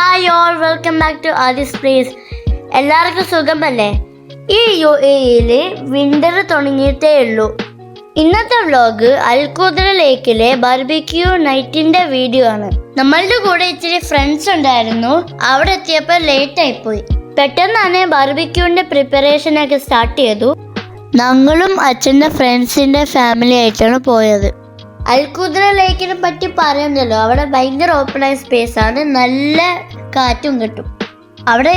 Hi all, welcome back to Aadi's place. എല്ലാവർക്കും സുഖമല്ലേ? ഈ UAE-യിൽ വിൻ്റർ തുടങ്ങിയിട്ടേ ഉള്ളൂ. ഇന്നത്തെ വ്ലോഗ് അൽഖുദ്ര ലേക്കിലെ ബാർബിക്യൂ നൈറ്റിൻ്റെ വീഡിയോ ആണ്. നമ്മളുടെ കൂടെ ഇച്ചിരി ഫ്രണ്ട്സ് ഉണ്ടായിരുന്നു. അവിടെ എത്തിയപ്പോൾ ലേറ്റ് ആയിപ്പോയി. പെട്ടെന്നാണ് ബാർബിക്യൂവിൻ്റെ പ്രിപ്പറേഷനൊക്കെ സ്റ്റാർട്ട് ചെയ്തു. ഞങ്ങളും അച്ഛൻ്റെ ഫ്രണ്ട്സിൻ്റെ ഫാമിലി ആയിട്ടാണ് പോയത്. അൽഖുദ്ര ലേക്കിനെ പറ്റി പറയുന്നല്ലോ, അവിടെ ഭയങ്കര ഓപ്പണായ സ്പേസ് ആണ്, നല്ല കാറ്റും കിട്ടും. അവിടെ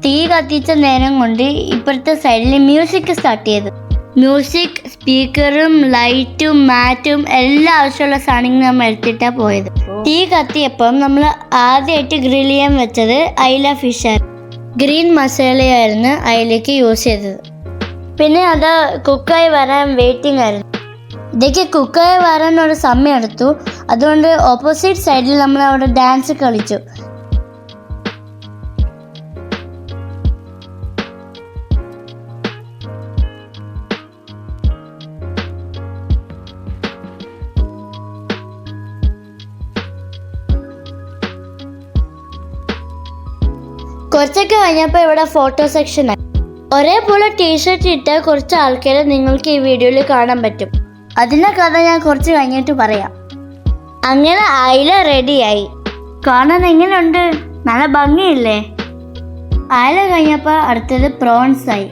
തീ കത്തിച്ച നേരം കൊണ്ട് ഇപ്പോഴത്തെ സൈഡിൽ മ്യൂസിക് സ്റ്റാർട്ട് ചെയ്തു. മ്യൂസിക്, സ്പീക്കറും ലൈറ്റും മാറ്റും എല്ലാ ആവശ്യമുള്ള സാധനങ്ങൾ നമ്മൾ എടുത്തിട്ടാണ് പോയത്. തീ കത്തിയപ്പം നമ്മൾ ആദ്യമായിട്ട് ഗ്രിൽ ചെയ്യാൻ വെച്ചത് അയില ഫിഷായിരുന്നു. ഗ്രീൻ മസാലയായിരുന്നു അതിലേക്ക് യൂസ് ചെയ്തത്. പിന്നെ അത് കുക്കായി വരാൻ വെയിറ്റിംഗ് ആയിരുന്നു. ഇതൊക്കെ കുക്കായി വരാൻ ഒരു സമയം എടുത്തു. അതുകൊണ്ട് ഓപ്പോസിറ്റ് സൈഡിൽ നമ്മൾ അവിടെ ഡാൻസ് കളിച്ചു. കുറച്ചൊക്കെ കഴിഞ്ഞപ്പോൾ ഇവിടെ ഫോട്ടോ സെക്ഷനായി. ഒരേപോലെ ടീഷർട്ട് ഇട്ട കുറച്ച് ആൾക്കാരെ നിങ്ങൾക്ക് ഈ വീഡിയോയിൽ കാണാൻ പറ്റും. അതിൻ്റെ കഥ ഞാൻ കുറച്ച് കഴിഞ്ഞിട്ട് പറയാം. അങ്ങനെ അയില റെഡിയായി. കാണാൻ എങ്ങനെയുണ്ട്? നല്ല ഭംഗിയില്ലേ? അയില കഴിഞ്ഞപ്പോൾ അടുത്തത് പ്രോൺസ് ആയി.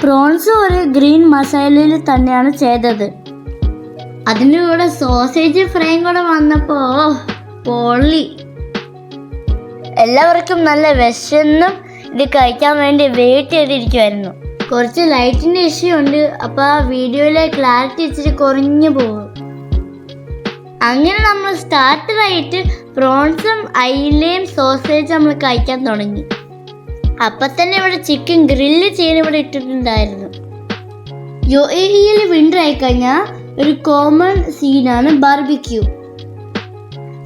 പ്രോൺസ് ഒരു ഗ്രീൻ മസാലയിൽ തന്നെയാണ് ചെയ്തത്. അതിൻ്റെ കൂടെ സോസേജ് ഫ്രൈയും കൂടെ വന്നപ്പോൾ പൊള്ളി. എല്ലാവർക്കും നല്ല വിശന്നും ഇത് കഴിക്കാൻ വേണ്ടി വെയിറ്റ് ചെയ്തിരിക്കുമായിരുന്നു. കുറച്ച് ലൈറ്റിൻ്റെ ഇഷ്യൂ ഉണ്ട്, അപ്പോൾ ആ വീഡിയോയിലെ ക്ലാരിറ്റി ഇച്ചിരി കുറഞ്ഞു പോകും. അങ്ങനെ നമ്മൾ സ്റ്റാർട്ടറായിട്ട് പ്രോൺസും അയിലയും സോസേജ് നമ്മൾ കഴിക്കാൻ തുടങ്ങി. അപ്പം തന്നെ ഇവിടെ ചിക്കൻ ഗ്രില്ല് ചെയ്യാൻ ഇവിടെ ഇട്ടിട്ടുണ്ടായിരുന്നു. UAE-യിൽ വിൻ്റർ ആയിക്കഴിഞ്ഞാൽ ഒരു കോമൺ സീനാണ് ബാർബിക്യൂ.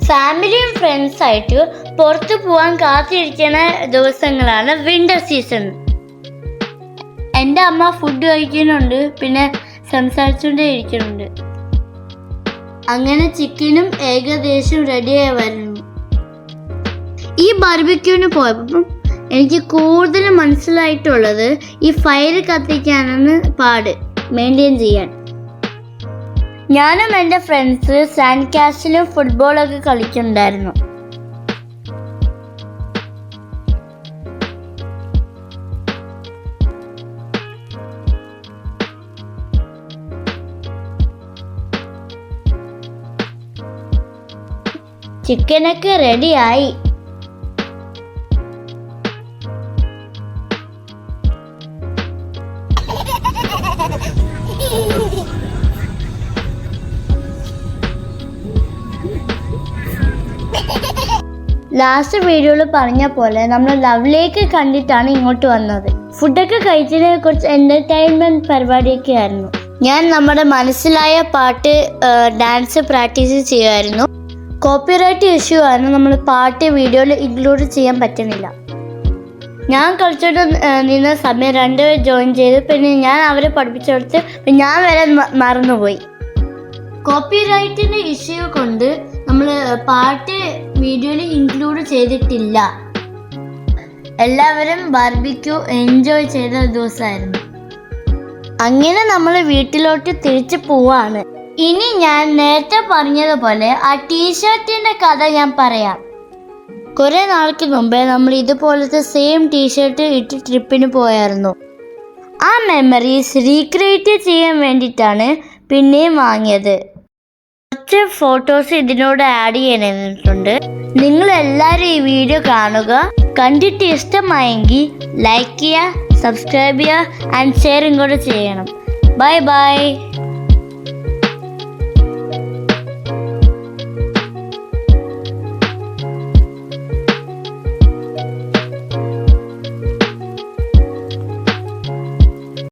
ഫാമിലിയും ഫ്രണ്ട്സായിട്ട് പുറത്ത് പോകാൻ കാത്തിരിക്കുന്ന ദിവസങ്ങളാണ് വിൻ്റർ സീസൺ. എൻ്റെ അമ്മ ഫുഡ് കഴിക്കുന്നുണ്ട്, പിന്നെ സംസാരിച്ചുകൊണ്ടേ ഇരിക്കുന്നുണ്ട്. അങ്ങനെ ചിക്കനും ഏകദേശം റെഡിയായി വരുന്നു. ഈ ബാർബിക്യൂവിന് പോയപ്പം എനിക്ക് കൂടുതൽ മനസ്സിലായിട്ടുള്ളത് ഈ ഫയർ കത്തിക്കാനാണ് പാട് മെയിൻറ്റെയിൻ ചെയ്യാൻ. ഞാനും എൻ്റെ ഫ്രണ്ട്സ് സാൻഡ് കാസ്റ്റിലും ഫുട്ബോളൊക്കെ കളിക്കുന്നുണ്ടായിരുന്നു. ചിക്കനൊക്കെ റെഡിയായി. ലാസ്റ്റ് വീഡിയോയിൽ പറഞ്ഞ പോലെ നമ്മൾ ലവിലേക്ക് കണ്ടിട്ടാണ് ഇങ്ങോട്ട് വന്നത്. ഫുഡൊക്കെ കഴിച്ചതിന് കുറച്ച് എൻ്റർടൈൻമെൻറ്റ് പരിപാടിയൊക്കെ ആയിരുന്നു. ഞാൻ നമ്മുടെ മനസ്സിലായ പാട്ട് ഡാൻസ് പ്രാക്ടീസ് ചെയ്യുമായിരുന്നു. കോപ്പിറൈറ്റ് ഇഷ്യൂ ആണ്, നമ്മൾ പാട്ട് വീഡിയോയിൽ ഇൻക്ലൂഡ് ചെയ്യാൻ പറ്റുന്നില്ല. ഞാൻ കളിച്ചോണ്ട് നിന്ന സമയം രണ്ടുപേർ ജോയിൻ ചെയ്തു. പിന്നെ ഞാൻ അവരെ പഠിപ്പിച്ചെടുത്ത് ഞാൻ വരെ മറന്നുപോയി. കോപ്പിറൈറ്റിൻ്റെ ഇഷ്യൂ കൊണ്ട് നമ്മൾ പാട്ട് വീഡിയോയിൽ ഇൻക്ലൂഡ് ചെയ്തിട്ടില്ല. എല്ലാവരും ബാർബിക്യൂ എൻജോയ് ചെയ്ത ദിവസമായിരുന്നു. അങ്ങനെ നമ്മൾ വീട്ടിലോട്ട് തിരിച്ചു പോവാണ്. ഇനി ഞാൻ നേരത്തെ പറഞ്ഞതുപോലെ ആ ടീഷർട്ടിൻ്റെ കഥ ഞാൻ പറയാം. കുറേ നാൾക്ക് മുമ്പേ നമ്മൾ ഇതുപോലത്തെ സെയിം ടീഷർട്ട് ഇട്ട് ട്രിപ്പിന് പോയായിരുന്നു. ആ മെമ്മറീസ് റീക്രിയേറ്റ് ചെയ്യാൻ വേണ്ടിയിട്ടാണ് പിന്നെയും വാങ്ങിയത്. കുറച്ച് ഫോട്ടോസ് ഇതിനോട് ആഡ് ചെയ്യാനായിട്ടുണ്ട്. നിങ്ങളെല്ലാവരും ഈ വീഡിയോ കാണുക. കണ്ടിട്ട് ഇഷ്ടമായെങ്കിൽ ലൈക്ക് ചെയ്യുക, സബ്സ്ക്രൈബ് ചെയ്യുക ആൻഡ് ഷെയറും കൂടെ ചെയ്യണം. Bye bye.